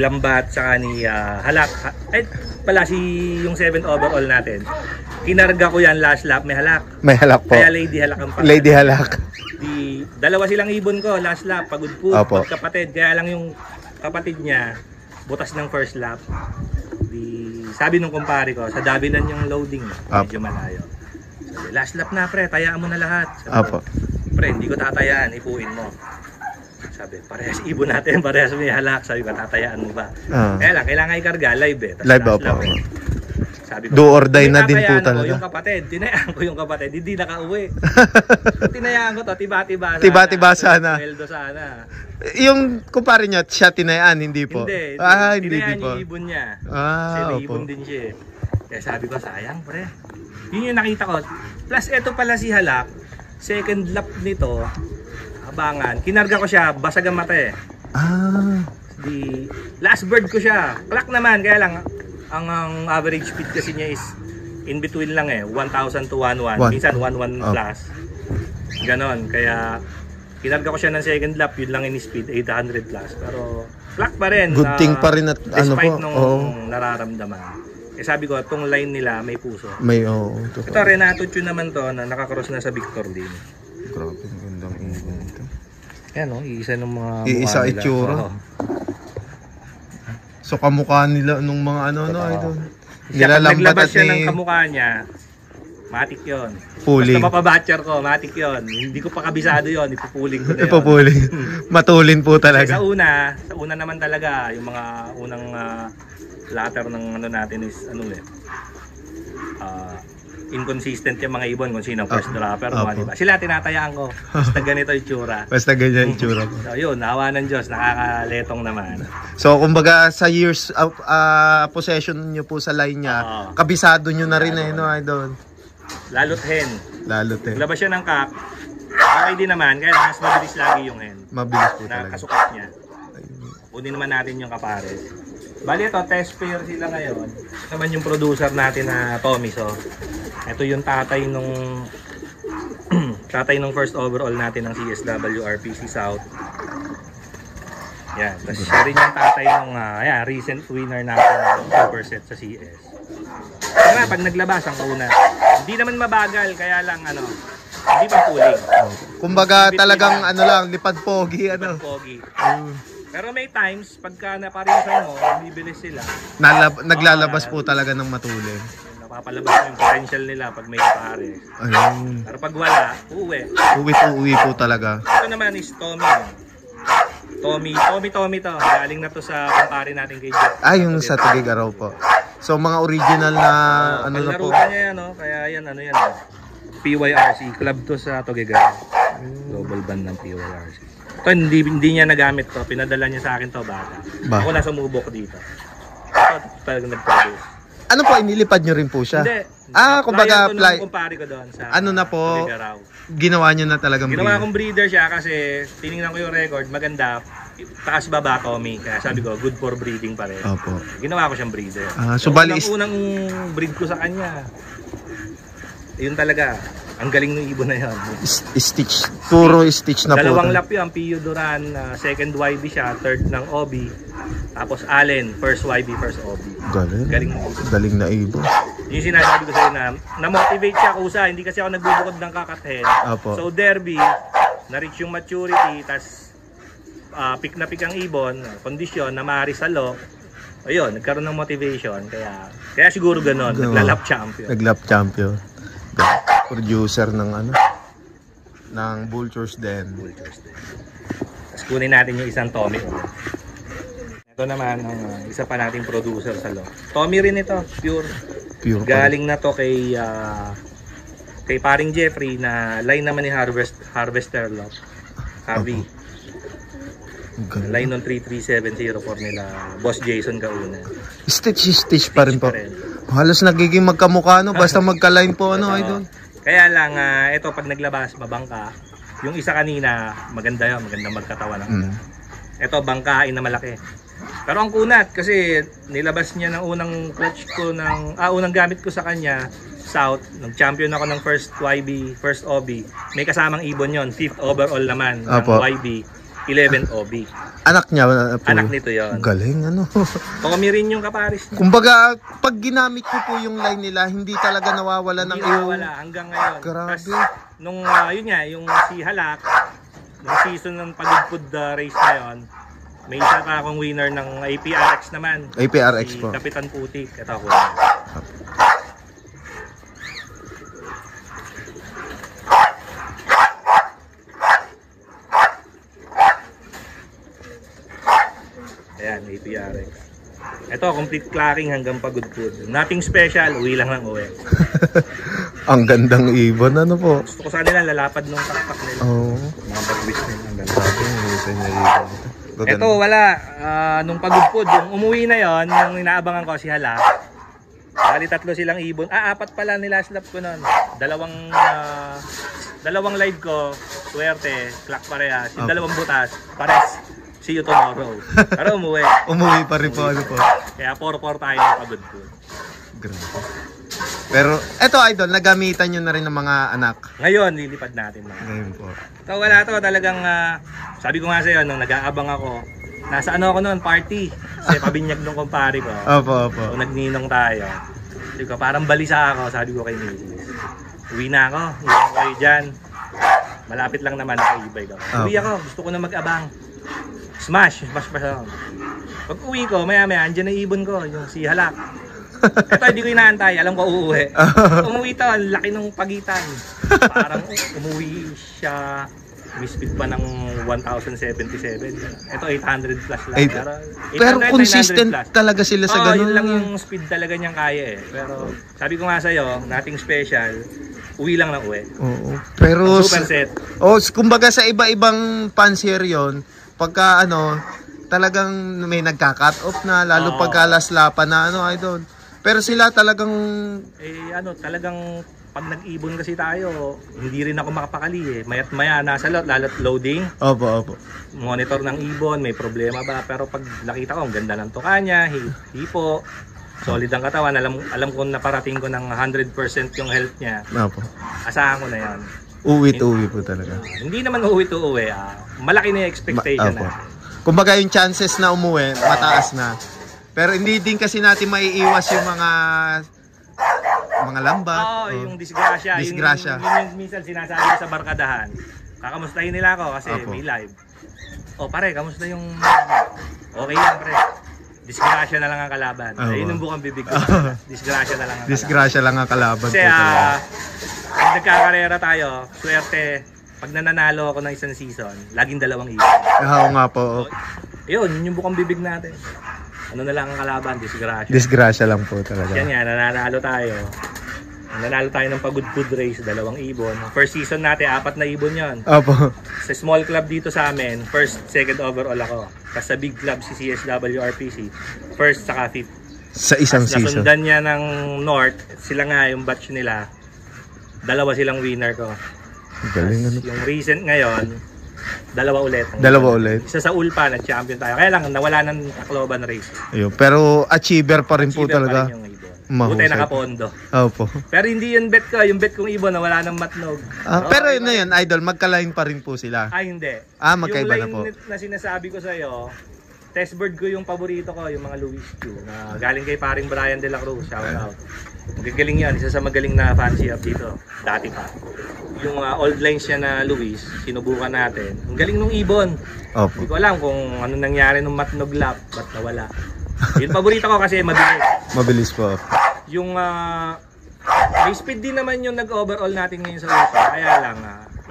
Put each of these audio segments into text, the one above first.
Lambat saka ni Halak. Ay pala yung 7 overall natin. Kinarga ko yan last lap, may Halak. May Halak po. Kaya Lady Halak ang pangalan. Lady Halak. Dalawa silang ibon ko last lap, pagod po, kapatid. Kaya lang yung kapatid niya butas ng first lap. Sabi nung kumpare ko, sa Davilan yung loading, medyo malayo. Sabi, last lap na pre, tayaan mo na lahat. Sabi, pre, hindi ko tatayaan, ipuin mo. Sabi, parehas ibon natin, parehas may Halak. Sabi ko, tatayaan mo ba? Kaya lang, kailangan ikarga, live eh. Live po. Sabi ko, do or die na din po talaga. Yung kapatid, tinayaan ko yung kapatid, hindi nakauwi. Tinayaan ko to, tiba-tiba sana. Tiba-tiba sana. Sweldo sana. Yung kumpare niya, siya tinayaan, hindi po? Hindi, hindi tinayaan po. yung ibon niya. Kasi ibon din siya. Kaya sabi ko, sayang pre. Yun yung nakita ko. Plus, eto pala si Halak, second lap nito, abangan. Kinarga ko siya, basag ang mata eh. Last bird ko siya. Clock naman, kaya lang, ang average speed kasi niya is in between lang eh, 1,000 to 1,1. Minsan 1,1 plus. Ganon, kaya kinarga ko siya ng second lap, yun lang in speed, 800 plus. Pero clock pa rin. Good thing pa rin at despite nung nararamdaman. Eh sabi ko, itong line nila may puso. May, ito Renato Tune naman to, na nakakross na sa Victor din. Grabe, gandang ibon ito. Yan iisa ng mga iisa itsura. So kamukha nila nung mga idol. Nilalambat siya ng kamukha niya. Matik yun. Puling. Basta mapabatcher ko, matik yun. Hindi ko pa kabisado yun, ipupuling ko na yun. Ipupuling. Matulin po talaga. Sa una naman talaga, yung mga unang latter ng natin is inconsistent yung mga ibon kung sino first dropper, diba? Sila tinatayaan ko. Basta ganito itsura. Basta ganyan itsura. So yun, awa ng Diyos, nakakaletong naman. So kumbaga sa years possession nyo po sa line niya, kabisado nyo na rin idol. Lalot hen. Labas siya ng kak. Okay din naman, kaya mas mabilis lagi yung hen. Mabilis po talaga. Kasukat niya. Kunin naman natin yung kapares. Bali ito, test pair sila ngayon. Ito naman yung producer natin na Tommy. So, ito yung tatay nung first overall natin ng CSW RPC South. Yan. Tapos siya rin yung tatay nung recent winner natin ng superset sa CS. Kaya pag naglabas ang una, hindi naman mabagal, kaya lang hindi pa puling. Kumbaga talagang lipad pogi. Lipad pogi. Pero may times, pagka naparisan mo, bibilis sila. Naglalabas po talaga ng matulin. Napapalabas yung potential nila pag may pare. Ayun. Pero pag wala, uuwi. Uwi po talaga. Ito naman is Tommy. Tommy to. Galing na to sa kumpare natin kay Jeff. Yung sa Tugigaraw po. So mga original na na po. Niya yan, kaya yan, PYRC. Club to sa Tugigaraw. Global band ng PYRC. Ito, hindi niya nagamit to. Pinadala niya sa akin to bata. Ako na sumubok dito. Ito talaga nag-produce. Ano po, inilipad nyo rin po siya? Hindi. Kumbaga fly. Kumpare ko doon sa na po, Tugigaraw. Ginawa nyo na talagang Ginawa kong breeder siya kasi tinignan ko yung record, maganda. Taas baba Tommy. Kaya sabi ko, good for breeding pa rin. Opo. Ginawa ko siyang breeder. So bali unang breed ko sa kanya. Yun talaga. Ang galing ng ibon na yan. Stitch. Puro stitch na po. Dalawang lap yun. Pio Duran, second YB siya, third ng OB. Tapos Allen, first YB, first OB. Galing na ibon. Yung sinasabi ko sa'yo na-motivate siya kusa. Hindi kasi ako nagbubukod ng kakathen. So Derby, na-reach yung maturity, tas pick na pick ang ibon, kondisyon na maaari sa lock. Ayun, nagkaroon ng motivation. Kaya siguro ganon, nagla-lap champion. Nag-lap champion. Producer ng ng Vultures Den. Tapos kunin natin yung isang Tommy. Ito naman ang isa pa nating producer sa loob. Tommy rin ito, pure. Galing na to kay paring Jeffrey na line naman ni Harvester Lot. Harvey. Line on 33704 nila Boss Jason Kauna. Stitch pa rin po. Halos nagiging magkamukha basta magka-line po idol. Kaya lang ito pag naglabas mabangka. Yung isa kanina maganda magkatawan ng ito bangkain na malaki. Pero ang kunat kasi nilabas niya ng unang clutch ko unang gamit ko sa kanya South, nag-champion ako ng first YB, first OB. May kasamang ibon yon, 5th overall naman ng YB. 11th OB. Anak niya po. Anak nito yon. Galing, ano. Tommy rin yung kaparis niya. Kumbaga, pag ginamit ko po yung line nila, hindi talaga nawawala ng Hindi nawawala hanggang ngayon. Grabe. Tas, nung yun nga, yung si Halak, nung season ng Pagudpud race na yun, may isa pa akong winner ng APRX naman. APRX si po. Kapitan Putik. Ito ako. Ayan, APRX. Ito, complete clacking hanggang Pagudpud. Nothing special, uwi lang ng uwi. Ang gandang ibon, ano po? Gusto ko sa nila, lalapad nung takpak nila. Oo. Mga bagwis nila. Ang ganda. Sabi, minsan niya ibon. Gaganda. Ito, wala. Nung Pagudpud, yung umuwi na yon, yung inaabangan ko si Hala. Bali, 3 silang ibon. 4 pala nila slap ko nun. Dalawang live ko, swerte, clock parehas. Yung 2 butas, pares. See you tomorrow. Pero umuwi. Umuwi pa rin po, ano po. Kaya 4-4 tayo ng Pagudpud. Grabe. Pero, eto idol, nagamitan nyo na rin ng mga anak. Ngayon, lilipad natin. Ngayon po. Ito, wala to. Talagang, sabi ko nga sa'yo, nung nag-aabang ako, nasa ano ako noon, party. Kasi pabinyag nung kumpare ko. Opo, opo. So, nagninong tayo. Sabi ko, parang balisa ako, sabi ko kay Mrs. Uwi na ako, uwi ako kayo dyan. Malapit lang naman, nakaibay ko. Uwi ako, gusto ko na mag-abang. Smash ako. Pag uwi ko, maya-maya, andyan na ibon ko, yung si Halak. Ito, hindi ko inaantay, alam ko uuwi. Umuwi to, ang laki ng pagitan. Parang umuwi siya, mispeed pa ng 1,077. Ito, 800 plus lang. Pero consistent talaga sila sa ganun. Yun lang yung speed talaga niyang kaya eh. Pero sabi ko nga sa'yo, nothing special, uwi lang na uwi. Oo. Pero, super set. Kumbaga sa iba-ibang fancier yon, pagka talagang may nagka-cut off na, lalo pagka laslapan na idol. Pero sila talagang talagang pag nag-ibon kasi tayo, hindi rin ako makapakali eh. Maya't maya nasa lalo't loading. Opo. Monitor ng ibon, may problema ba? Pero pag nakita ko, ang ganda ng tuka niya, hipo, solid ang katawan, alam ko na parating ko ng 100% yung health niya. Opo. Asahan ko na yan. Uwi-uwi po talaga. Hindi naman uwi-uwi. Malaki na yung expectation na. Kumbaga yung chances na umuwi, mataas na. Pero hindi din kasi natin maiiwas yung mga lambat. Yung disgrasya. Yung minsan sinasabi ko sa barkadahan. Kakamustahin nila ako kasi may live. Pare, kamusta yung... Okay lang, pre. Disgrasya na lang ang kalaban. Ayun ang bukang bibig ko. Disgrasya na lang ang kalaban. Disgrasya lang ang kalaban. Kasi pag nagkakarera tayo, swerte, pag nananalo ako ng isang season, laging 2 ibon. Oo nga po. Yun yung bukang bibig natin. Ano na lang ang kalaban, disgrasya. Disgrasya lang po talaga. Yan nga, nananalo tayo. Nanalo tayo ng Pagudpud race, 2 ibon. First season natin, 4 na ibon yon. Opo. Sa small club dito sa amin, first, second overall ako. Tapos sa big club, si CSW RPC, first saka 5th. Sa isang season. Nasundan niya ng North, sila nga yung batch nila. 2 silang winner ko. Galing, yung recent ngayon, 2 ulit. 2 ulit. Isa sa Ulpa, nag-champion tayo. Kaya lang, nawala ng Tacloban race. Ayun, pero achiever pa rin po talaga. Pa rin yung ibon. Buti nakapondo. Opo. Pero hindi yung bet ko. Yung bet kong ibon, nawala ng matnog. Pero yun na yun, idol, magka-line pa rin po sila. Hindi. Magkaiba na po. Yung line na sinasabi ko sa'yo, test bird ko yung paborito ko, yung mga Louis Q. Na galing kay paring Brian De La Cruz. Shout out. Magagaling yan. Isa sa magaling na fancy up dito. Dati pa. Yung old lines niya na Louis, sinubukan natin. Ang galing nung ibon. Opo. Hindi ko alam kung ano nangyari nung matnog lap. Ba't nawala. Yung paborito ko kasi mabilis. Mabilis po. Yung may speed din naman yung nag-overall natin ngayon sa Ulpa. Kaya lang,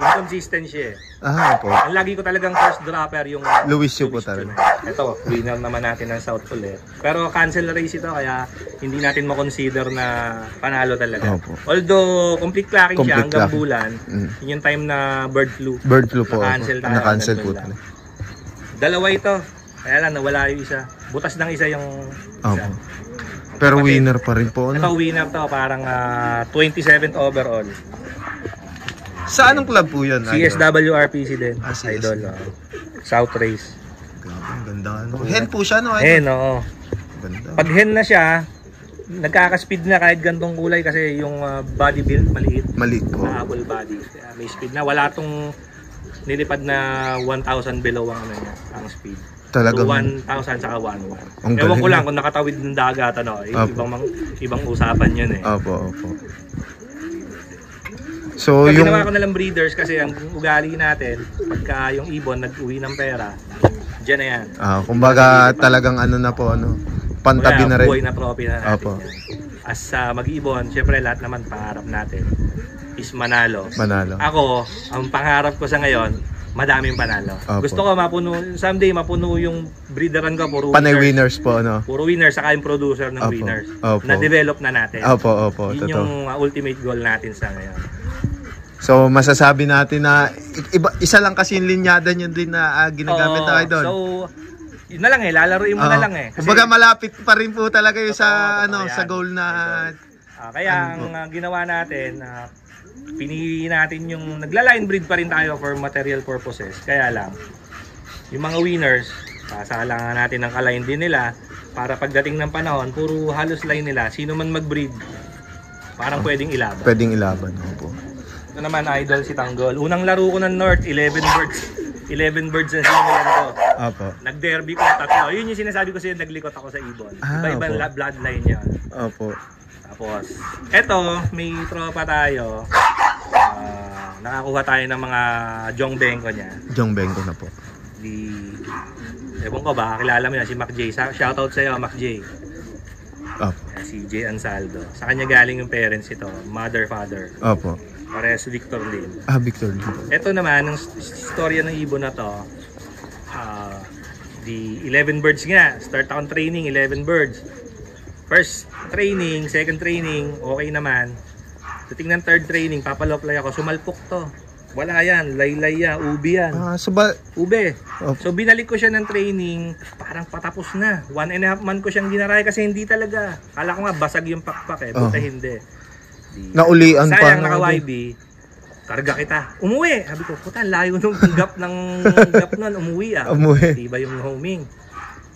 inconsistent siya eh. Po. Ang lagi ko talagang first dropper yung Louis Q po talaga. Ito, winner naman natin ng South ulit. Pero cancel race ito kaya hindi natin makonsider na panalo talaga. Opo. Although complete clacking siya hanggang clacking. bulan. Yun yung time na bird flu. Bird flu po. Na-cancel po. Dalawa ito. Kaya lang nawala yung isa. Butas ng isa yung isa. Pero winner pa rin po. Ito winner to, parang 27th overall. Sa anong club po yan? CSW RPC din. CSW. Idol. South Race. Grabe, ang ganda. Hen po siya, no? Hen, oo. Ganda. Pag hen na siya, nagkaka-speed na kahit gantong kulay kasi yung body build maliit. Maliit po. Apple body. May speed na. Wala tong nilipad na 1,000 below ang ano niya, ang speed. Talagang... So 1,000 saka 1,1. Ang Ewan ko galing. lang kung nakatawid ng dagat, ano, ibang usapan yun eh. Opo. So, Pag yung... ginawa ko na lang breeders kasi ang ugali natin, pagka yung ibon nag-uwi ng pera, dyan na yan. Kumbaga talagang ano na po, pantabi na rin. Buhay na trophy na natin Opo. yan. As mag-ibon, syempre lahat naman pangarap natin is manalo. Ako, ang pangarap ko sa ngayon, madaming panalo. Opo. Gusto ko someday mapuno yung breederan ko, puro Panay winners po, Puro winners, saka yung producer ng winners. Na-develop na natin. Opo. Yun yung ultimate goal natin sa ngayon. So, masasabi natin na isa lang kasi yung linyada nyo din na ginagamit na idol. So, yun na lang lalaruin mo na lang Kasi, kumbaga malapit pa rin po talaga yung sa goal na... kaya ang ginawa natin, pinili natin yung nagla-line breed pa rin tayo for material purposes. Kaya lang, yung mga winners, sasalangan natin ng ka-line din nila para pagdating ng panahon, puro halos line nila. Sino man mag-breed, parang pwedeng ilaban. Opo. Ito naman idol si Tanggol. Unang laro ko ng North, 11 birds. 11 birds ang sinimulan ko. Opo. Nag-derby ko 3. Yun yung sinasabi ko sa'yo, naglikot ako sa ibon. Iba-ibang bloodline yan. Opo. Tapos, eto, may tropa tayo. Nakakuha tayo ng mga Jong Bengko niya. Jong Bengko na po. Ewan ko ba, kilala mo yan, si Mac J. Shoutout sa'yo, Mac J. Opo. Si J. Ansaldo. Sa kanya galing yung parents ito, mother, father. Opo. Parehas Victor Lin. Victor Lin. Ito naman, ang istorya ng ibon na to, the 11 birds nga. Start akong training, 11 birds. First training, second training, okay naman. Dating ng third training, papaloplay ako, sumalpok to. Wala yan, laylay yan, ubi yan. Ube. So binalik ko siya ng training, parang patapos na. 1.5 month ko siyang ginaray kasi hindi talaga. Kala ko nga basag yung pakpak buta hindi. Naulian pa. Sayang naka-YB, karga kita. Umuwi. Sabi ko, puta, layo nung gap ng gap nun, umuwi Diba yung homing?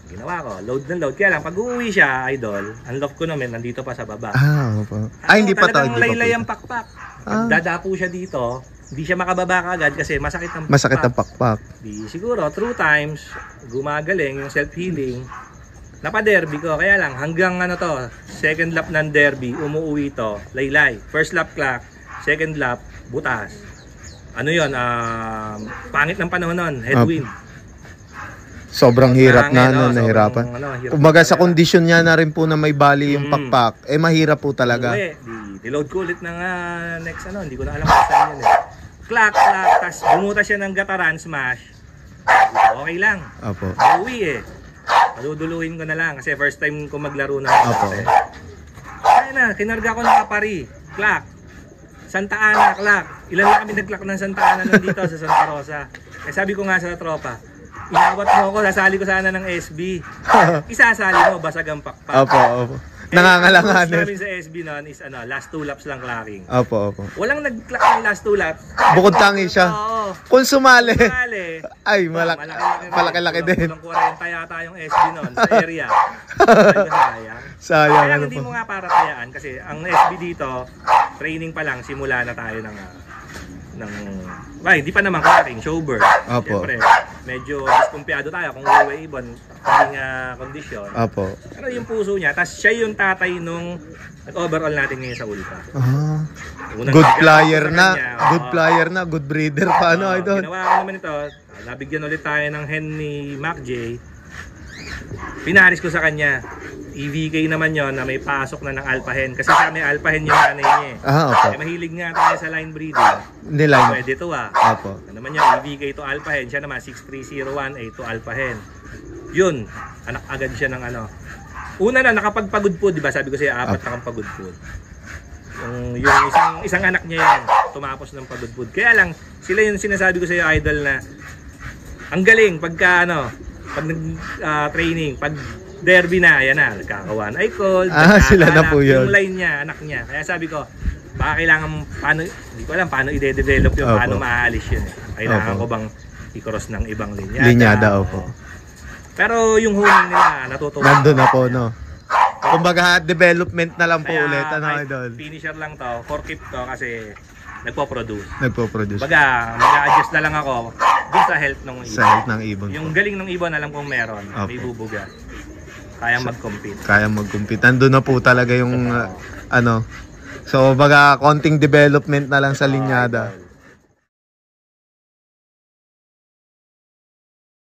Ginawa ko, load ng load. Kaya lang, pag uuwi siya, idol, ang love ko naman, nandito pa sa baba. Opo. Hindi pa to. Talagang laylay ang pakpak. Dadapo siya dito, hindi siya makababa kagad kasi masakit ang pakpak. Masakit ang pakpak. Siguro, through times, gumagaling yung self-healing. Napa-derby ko, kaya lang hanggang second lap ng derby, umuwi to, laylay. First lap clock, second lap, butas. Ano yun, pangit ng panahon nun, headwind. Sobrang hirap nahirapan. Kumbaga sa kondisyon niya na rin po na may bali yung pakpak, mahirap po talaga. Niload ko ulit ng next hindi ko na alam kung saan yun Clock, tas bumutas siya ng gataran, smash. Okay lang. Opo. Uwi Maduduluhin ko na lang kasi first time ko maglaro ng Kaya na, kinarga ko ng kapari. Clock. Santa Ana, clock. Ilan na kami nag-clock ng Santa Ana nandito sa Santa Rosa. Sabi ko nga sa tropa, inawat mo ako, nasali ko sana ng SB. Isasali mo, basag ang pakpak. Opo. Nangangalanganin. Namin sa SB noon is last 2 laps lang clacking. Opo. Walang nag-clock ng last 2 laps. Bukod tangi siya. Kung sumali. Ay, malaki-laki din. Kulang 40 yata yung SB noon sa area. Sayang. Kaya hindi mo nga para tayaan kasi ang SB dito, training pa lang, simula na tayo ng hindi pa naman clacking, showbird. Siyempre, medyo diskumpiyado tayo kung uwi ibon, hindi kondisyon. Pero yung puso niya, tas siya yung tatay nung overall natin ngayon sa Ulpa. Good flyer na, good breeder pa idol. Ginawa ko naman ito, nabigyan ulit tayo ng hen ni Mac J. Pinaris ko sa kanya. EVK naman yon na may pasok na ng alpha hen. Kasi sa may alpha hen yung nanay niya. Mahilig nga tayo sa line breeding. Pwede ito Ano naman yung EVK to alpha hen. Siya naman 63018 to alpha hen. Yun, anak agad siya ng Una na, nakapagpagudpod, diba? Sabi ko siya, 4 nakapagudpod. Yung isang anak niya yan, tumapos ng pagudpod. Kaya lang, sila yung sinasabi ko sa iyo, idol, na ang galing pagka pag training, pag derby na, yan na, nagkakawan ay call, sila na po yun. Yung line niya, anak niya. Kaya sabi ko, baka kailangan, hindi ko alam paano i-develop yung, paano maaalis yun. Kailangan ko bang i-cross ng ibang linyada. Pero yung huling nila, natutuwa. Nandun na po, Kumbaga, development na lang po ulit, idol. Finisher lang to, for keep to, kasi nagpo-produce. Baga, mag-a-adjust na lang ako dun sa health ng ibon. Sa health ng ibon. Yung galing ng ibon, alam kong meron. May bubuga. Kaya mag-compete. Nandun na po talaga yung ano. So, baga konting development na lang sa linyada.